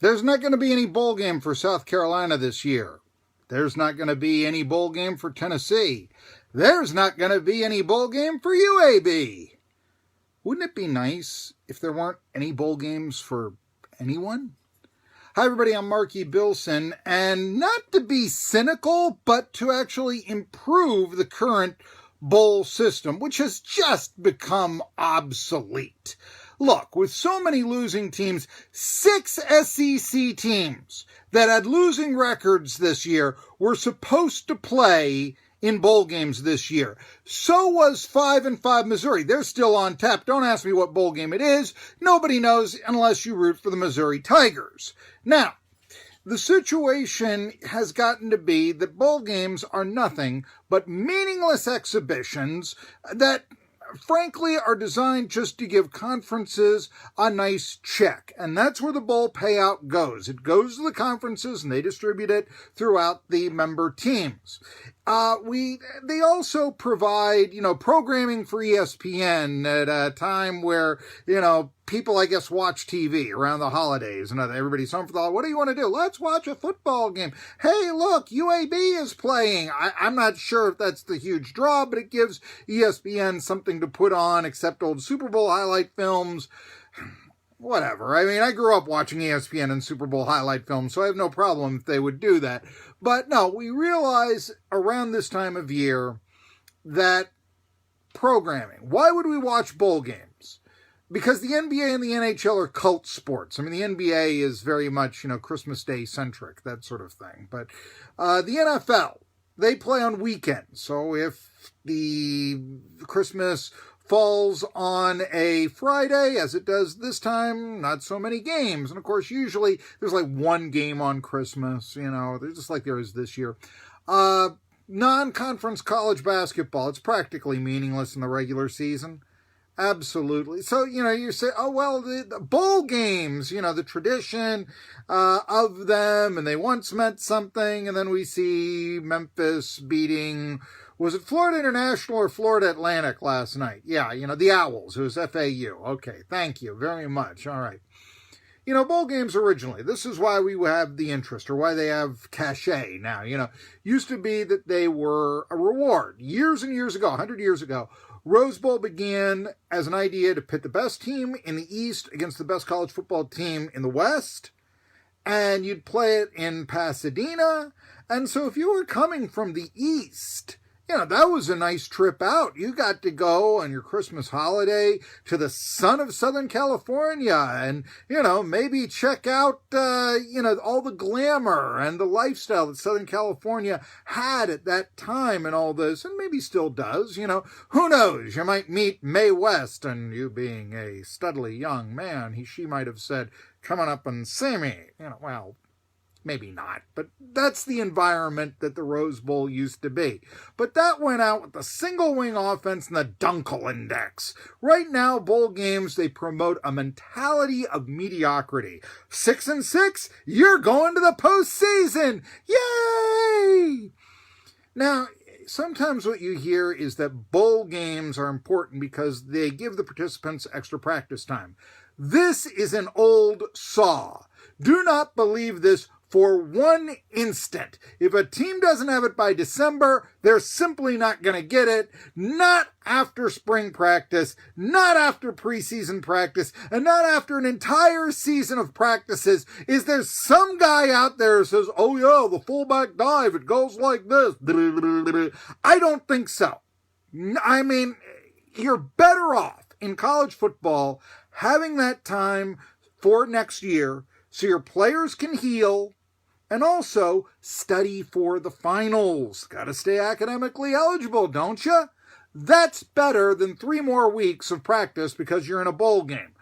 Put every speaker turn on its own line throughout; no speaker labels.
There's not going to be any bowl game for South Carolina this year. There's not going to be any bowl game for Tennessee. There's not going to be any bowl game for UAB. Wouldn't it be nice if there weren't any bowl games for anyone? Hi everybody, I'm Marky Billson, and not to be cynical, but to actually improve the current bowl system, which has just become obsolete. Look, with so many losing teams, 6 SEC teams that had losing records this year were supposed to play in bowl games this year. So was 5-5 Missouri. They're still on tap. Don't ask me what bowl game it is. Nobody knows unless you root for the Missouri Tigers. Now, the situation has gotten to be that bowl games are nothing but meaningless exhibitions that frankly are designed just to give conferences a nice check. And that's where the bowl payout goes. It goes to the conferences and they distribute it throughout the member teams. They also provide, programming for ESPN at a time where, people, I guess, watch TV around the holidays and everybody's home for the holidays. What do you want to do? Let's watch a football game. Hey, look, UAB is playing. I'm not sure if that's the huge draw, but it gives ESPN something to put on, except old Super Bowl highlight films. Whatever. I mean, I grew up watching ESPN and Super Bowl highlight films, so I have no problem if they would do that. But no, we realize around this time of year that programming. Why would we watch bowl games? Because the NBA and the NHL are cult sports. I mean, the NBA is very much, Christmas Day centric, that sort of thing. But the NFL, they play on weekends. So if the Christmas falls on a Friday, as it does this time, not so many games. And of course, usually there's like one game on Christmas, there's just like there is this year. Non-conference college basketball, it's practically meaningless in the regular season. Absolutely. So, you say, oh, well, the bowl games, the tradition of them, and they once meant something, and then we see Memphis beating, was it Florida International or Florida Atlantic last night? Yeah, the Owls. It was FAU. Okay, thank you very much. All right. Bowl games originally, this is why we have the interest, or why they have cachet now. Used to be that they were a reward. Years and years ago, 100 years ago, Rose Bowl began as an idea to pit the best team in the East against the best college football team in the West, and you'd play it in Pasadena. And so if you were coming from the East, that was a nice trip out. You got to go on your Christmas holiday to the sun of Southern California and, maybe check out, all the glamour and the lifestyle that Southern California had at that time and all this, and maybe still does, who knows? You might meet Mae West, and you being a studly young man, she might have said, come on up and see me, well, maybe not, but that's the environment that the Rose Bowl used to be. But that went out with the single wing offense and the Dunkel Index. Right now, bowl games, they promote a mentality of mediocrity. 6-6, you're going to the postseason. Yay! Now, sometimes what you hear is that bowl games are important because they give the participants extra practice time. This is an old saw. Do not believe this for one instant. If a team doesn't have it by December, they're simply not going to get it. Not after spring practice, not after preseason practice, and not after an entire season of practices. Is there some guy out there who says, oh yeah, the fullback dive, it goes like this. I don't think so. I mean, you're better off in college football having that time for next year so your players can heal and also study for the finals. Got to stay academically eligible, don't you? That's better than 3 more weeks of practice because you're in a bowl game.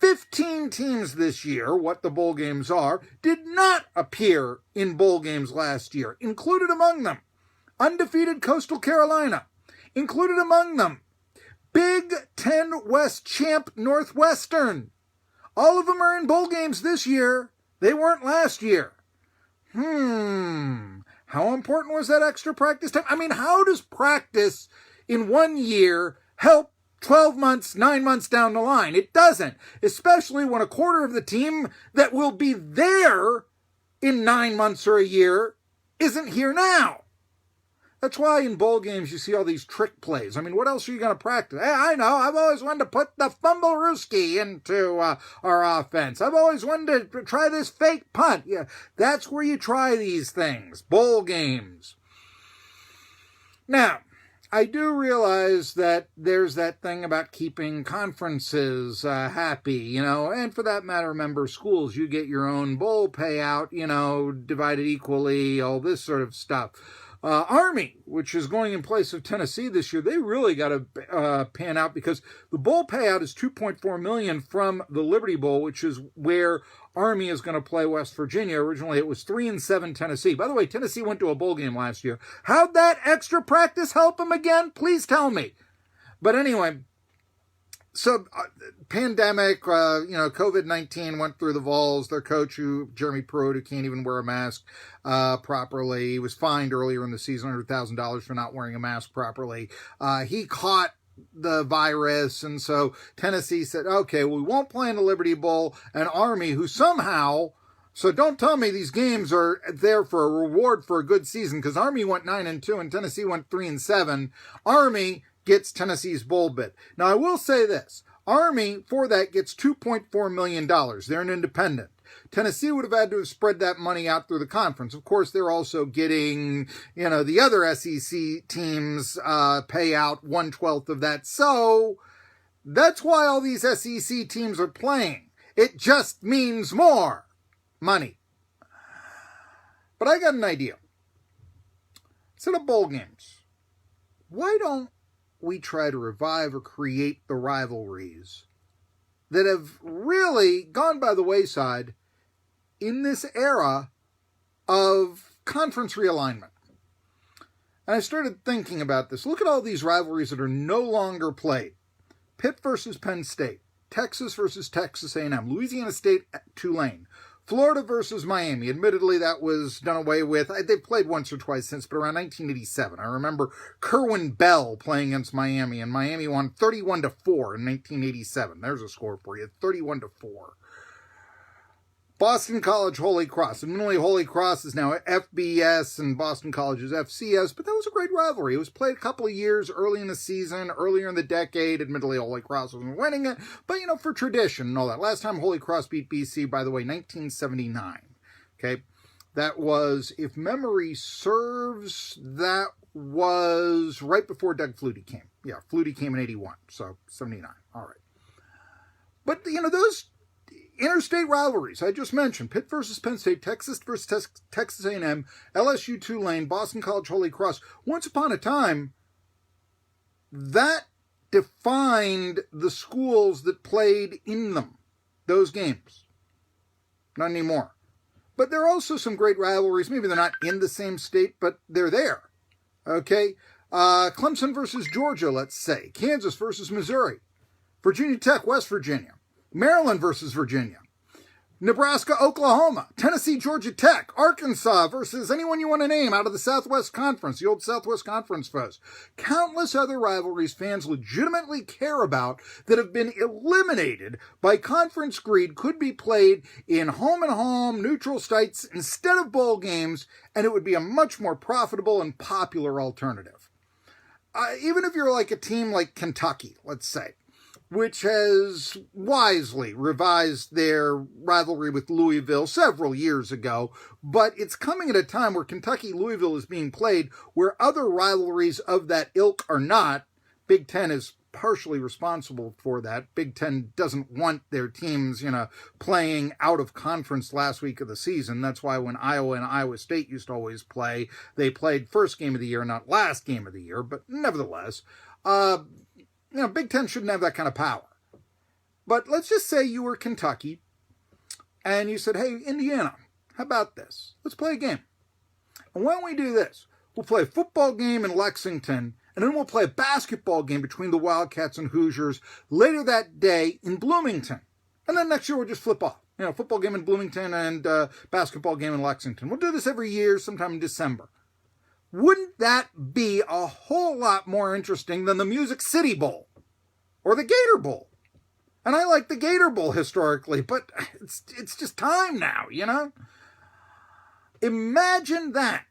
15 teams this year, what the bowl games are, did not appear in bowl games last year. Included among them, undefeated Coastal Carolina. Included among them, Big Ten West champ Northwestern. All of them are in bowl games this year. They weren't last year. How important was that extra practice time? I mean, how does practice in one year help 12 months, 9 months down the line. It doesn't, especially when a quarter of the team that will be there in 9 months or a year isn't here now. That's why in bowl games you see all these trick plays. I mean, what else are you going to practice? Hey, I know, I've always wanted to put the fumble-rooski into our offense. I've always wanted to try this fake punt. Yeah, that's where you try these things, bowl games. Now, I do realize that there's that thing about keeping conferences happy, and for that matter, member schools, you get your own bowl payout, divided equally, all this sort of stuff. Army, which is going in place of Tennessee this year, they really got to pan out because the bowl payout is $2.4 million from the Liberty Bowl, which is where Army is going to play West Virginia. Originally, it was 3-7 Tennessee. By the way, Tennessee went to a bowl game last year. How'd that extra practice help them again? Please tell me. But anyway, so pandemic, COVID-19 went through the Vols. Their coach, Jeremy Pruitt, who can't even wear a mask properly, was fined earlier in the season $100,000 for not wearing a mask properly. He caught the virus, and so Tennessee said, okay, we won't play in the Liberty Bowl, and Army, who somehow, so don't tell me these games are there for a reward for a good season, because Army went 9-2 and Tennessee went 3-7. Army gets Tennessee's bowl bid. Now, I will say this. Army, for that, gets $2.4 million. They're an independent. Tennessee would have had to have spread that money out through the conference. Of course, they're also getting, the other SEC teams pay out 1/12 of that. So that's why all these SEC teams are playing. It just means more money. But I got an idea. Instead of bowl games, why don't we try to revive or create the rivalries that have really gone by the wayside in this era of conference realignment? And I started thinking about this. Look at all these rivalries that are no longer played. Pitt versus Penn State, Texas versus Texas A&M, Louisiana State Tulane, Florida versus Miami. Admittedly, that was done away with. They've played once or twice since, but around 1987. I remember Kerwin Bell playing against Miami, and Miami won 31-4 in 1987. There's a score for you, 31-4. Boston College Holy Cross. Admittedly, Holy Cross is now FBS and Boston College is FCS, but that was a great rivalry. It was played a couple of years early in the season, earlier in the decade. Admittedly, Holy Cross wasn't winning it, but, for tradition and all that. Last time Holy Cross beat BC, by the way, 1979. Okay, that was, if memory serves, that was right before Doug Flutie came. Yeah, Flutie came in 81, so 79. All right. But, those interstate rivalries I just mentioned, Pitt versus Penn State, Texas versus Texas A&M, LSU Tulane, Boston College Holy Cross. Once upon a time, that defined the schools that played in them, those games. Not anymore. But there are also some great rivalries. Maybe they're not in the same state, but they're there. Okay? Clemson versus Georgia, let's say. Kansas versus Missouri. Virginia Tech, West Virginia. Maryland versus Virginia, Nebraska, Oklahoma, Tennessee, Georgia Tech, Arkansas versus anyone you want to name out of the Southwest Conference, the old Southwest Conference foes. Countless other rivalries fans legitimately care about that have been eliminated by conference greed could be played in home-and-home neutral sites instead of bowl games, and it would be a much more profitable and popular alternative. Even if you're like a team like Kentucky, let's say, which has wisely revised their rivalry with Louisville several years ago, but it's coming at a time where Kentucky-Louisville is being played where other rivalries of that ilk are not. Big Ten is partially responsible for that. Big Ten doesn't want their teams, playing out of conference last week of the season. That's why when Iowa and Iowa State used to always play, they played first game of the year, not last game of the year, but nevertheless, Big Ten shouldn't have that kind of power. But let's just say you were Kentucky and you said, hey, Indiana, how about this? Let's play a game. And why don't we do this? We'll play a football game in Lexington, and then we'll play a basketball game between the Wildcats and Hoosiers later that day in Bloomington. And then next year we'll just flip off. Football game in Bloomington and basketball game in Lexington. We'll do this every year sometime in December. Wouldn't that be a whole lot more interesting than the Music City Bowl? or the Gator Bowl. And I like the Gator Bowl historically, but it's just time now, you know? Imagine that.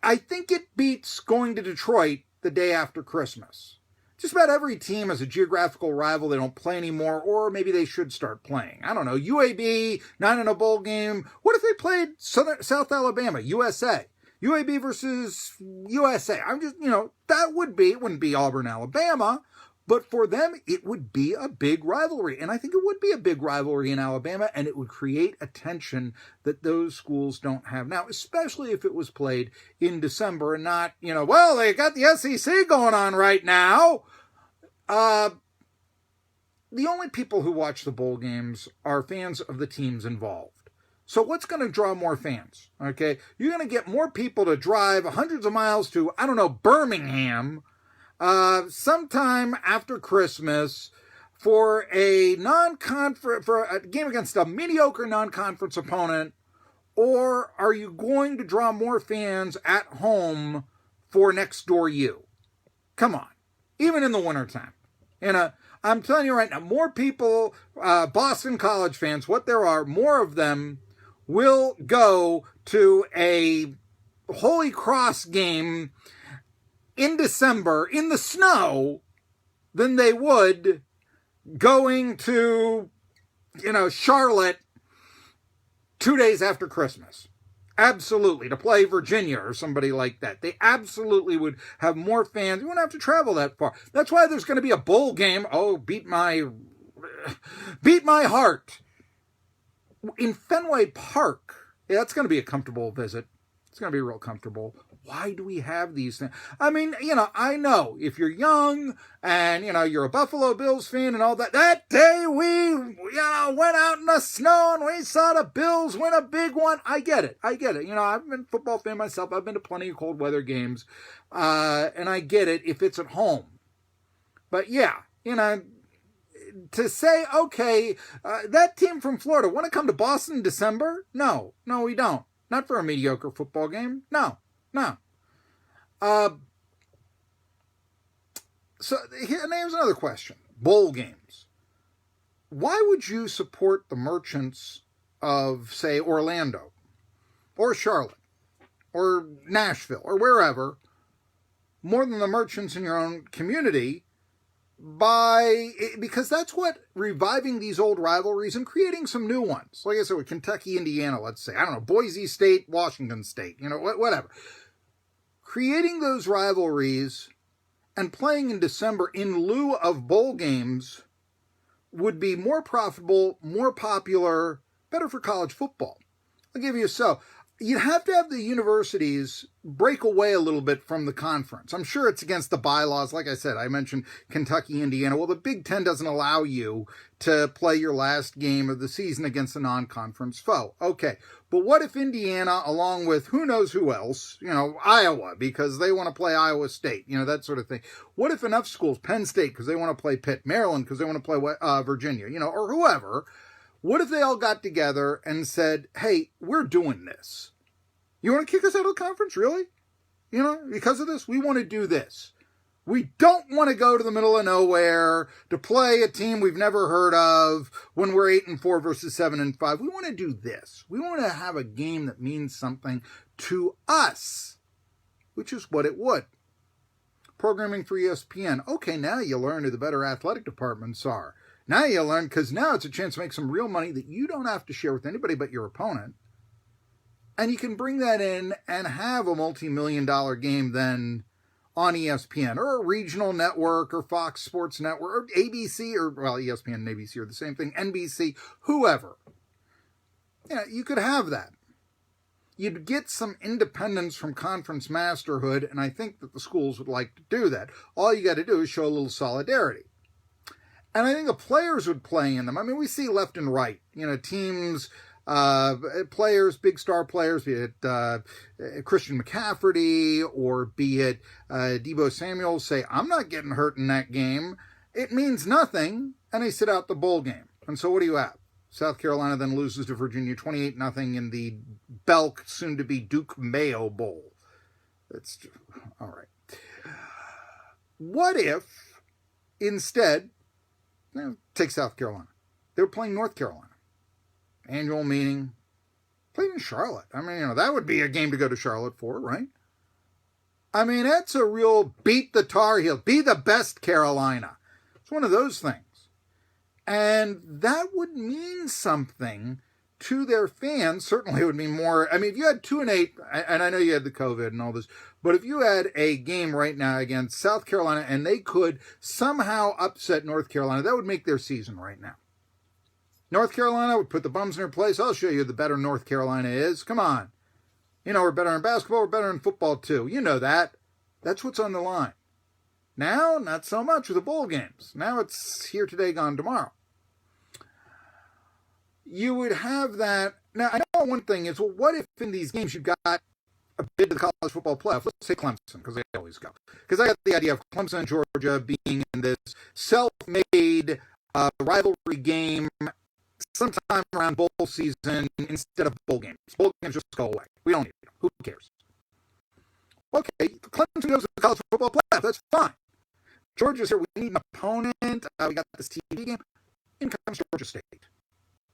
I think it beats going to Detroit the day after Christmas. Just about every team has a geographical rival they don't play anymore, or maybe they should start playing. I don't know, UAB, not in a bowl game. What if they played South Alabama, USA? UAB versus USA. I'm just, that it wouldn't be Auburn, Alabama, but for them, it would be a big rivalry. And I think it would be a big rivalry in Alabama, and it would create a tension that those schools don't have now, especially if it was played in December and not, well, they got the SEC going on right now. The only people who watch the bowl games are fans of the teams involved. So what's going to draw more fans? Okay, you're going to get more people to drive hundreds of miles to, Birmingham, sometime after Christmas for a game against a mediocre non-conference opponent, or are you going to draw more fans at home for next door you? Come on, even in the wintertime. I'm telling you right now, more people, Boston College fans, what there are, more of them will go to a Holy Cross game in December in the snow than they would going to, Charlotte 2 days after Christmas. Absolutely. To play Virginia or somebody like that. They absolutely would have more fans. You wouldn't have to travel that far. That's why there's going to be a bowl game. Oh, beat my heart. In Fenway Park. Yeah, that's going to be a comfortable visit. It's going to be real comfortable. Why do we have these things? I mean, I know if you're young and, you're a Buffalo Bills fan and all that, that day we, went out in the snow and we saw the Bills win a big one. I get it. I've been a football fan myself. I've been to plenty of cold weather games. And I get it if it's at home. But yeah, to say, okay, that team from Florida want to come to Boston in December? No, we don't. Not for a mediocre football game. No. So here's another question. Bowl games. Why would you support the merchants of, say, Orlando or Charlotte or Nashville or wherever more than the merchants in your own community? Because that's what reviving these old rivalries and creating some new ones. Like I said, with Kentucky, Indiana, let's say, Boise State, Washington State, whatever. Creating those rivalries and playing in December in lieu of bowl games would be more profitable, more popular, better for college football. I'll give you you'd have to have the universities break away a little bit from the conference. I'm sure it's against the bylaws. Like I said, I mentioned Kentucky, Indiana. Well, the Big Ten doesn't allow you to play your last game of the season against a non-conference foe. Okay, but what if Indiana, along with who knows who else, Iowa, because they want to play Iowa State, that sort of thing. What if enough schools, Penn State, because they want to play Pitt, Maryland, because they want to play Virginia, or whoever, what if they all got together and said, hey, we're doing this. You want to kick us out of the conference? Really? Because of this, we want to do this. We don't want to go to the middle of nowhere to play a team we've never heard of when we're 8-4 versus 7-5. We want to do this. We want to have a game that means something to us, which is what it would. Programming for ESPN. Okay, now you learn who the better athletic departments are. Now you learn, because now it's a chance to make some real money that you don't have to share with anybody but your opponent. And you can bring that in and have a multi-million-dollar game then on ESPN or a regional network or Fox Sports Network or ABC ESPN and ABC are the same thing, NBC, whoever. You could have that. You'd get some independence from conference masterhood, and I think that the schools would like to do that. All you got to do is show a little solidarity. And I think the players would play in them. I mean, we see left and right, teams, players, big star players, be it Christian McCaffrey or be it Deebo Samuel, say, I'm not getting hurt in that game. It means nothing, and they sit out the bowl game. And so what do you have? South Carolina then loses to Virginia 28-0 in the Belk, soon-to-be Duke Mayo Bowl. That's all right. What if, instead, Take South Carolina. They were playing North Carolina. Annual meeting. Played in Charlotte. I mean, that would be a game to go to Charlotte for, right? I mean, that's a real beat the Tar Heels. Be the best, Carolina. It's one of those things. And that would mean something to their fans. Certainly it would mean more. I mean, if you had 2-8, and I know you had the COVID and all this, but if you had a game right now against South Carolina and they could somehow upset North Carolina, that would make their season right now. North Carolina would put the bums in their place. I'll show you the better North Carolina is. Come on. We're better in basketball. We're better in football, too. You know that. That's what's on the line. Now, not so much with the bowl games. Now it's here today, gone tomorrow. You would have that. Now, I know one thing is, well, what if in these games you got a bid to the college football playoff? Let's say Clemson, because they always go. Because I got the idea of Clemson and Georgia being in this self-made rivalry game sometime around bowl season instead of bowl games. Bowl games just go away. We don't need them. Who cares? Okay, Clemson goes to the college football playoff. That's fine. Georgia's here. We need an opponent. We got this TV game. In comes Georgia State.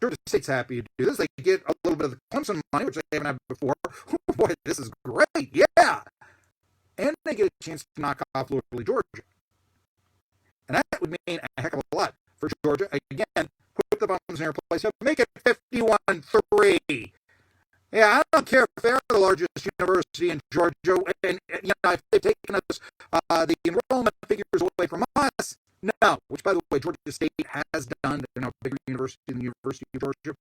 Georgia State's happy to do this. They get a little bit of the Clemson money, which they haven't had before. Oh, boy, this is great. Yeah. And they get a chance to knock off literally Georgia. And that would mean a heck of a lot for Georgia. Again, put the bums in their place. Make it 51-3. Yeah, I don't care if they're the largest university in Georgia, and if they've taken us the enrollment figures away from us. No, which, by the way, Georgia State has done. They're now a bigger university than the University of Georgia.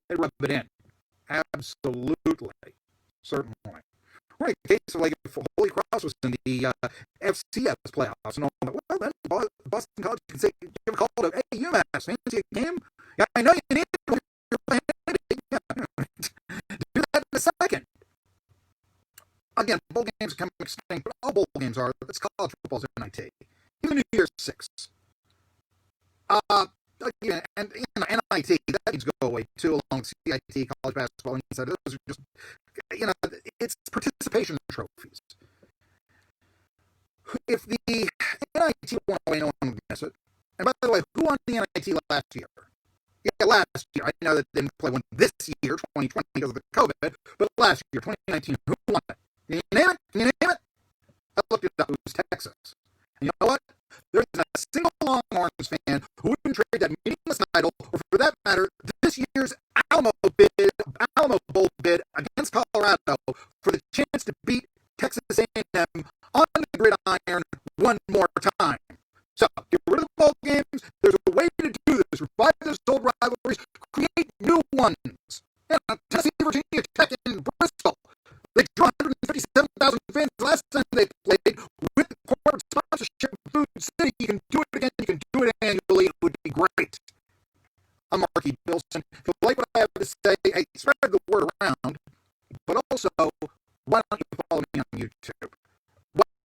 They rub it in. Absolutely. Certainly. Right, in the case of like if Holy Cross was in the FCS playoffs and all that, well, then Boston College can say, give a call to, hey, UMass, fancy a game? Yeah, I know you need it when you're playing. Do that in a second. Again, bowl games become extinct, but all bowl games are. It's college football's NIT. Even New Year's 6. Again, and NIT, that needs to go away too, along with CIT, college basketball, and those are just, it's participation trophies. If the NIT went away, no one would miss it. And by the way, who won the NIT last year? Yeah, last year. I know that they didn't play one this year, 2020, because of the COVID, but last year, 2019, who won it? Can you name it? Can you name it? I looked it up. It was Texas. And you know what? There isn't a single Longhorns fan who wouldn't trade that meaningless title, or for that matter, this year's Alamo Bowl bid against Colorado for the chance to beat Texas A&M on the gridiron one more time. So, get rid of the bowl games. There's a way to do this. Revive those old rivalries. Create new ones. Tennessee, Virginia Tech, and Bristol. They drew 157,000 fans last time they played with corporate sponsorship of Food City. You can do it again. You can do it annually. It would be great. I'm Marky Billson. If you like what I have to say, hey, spread the word around. But also,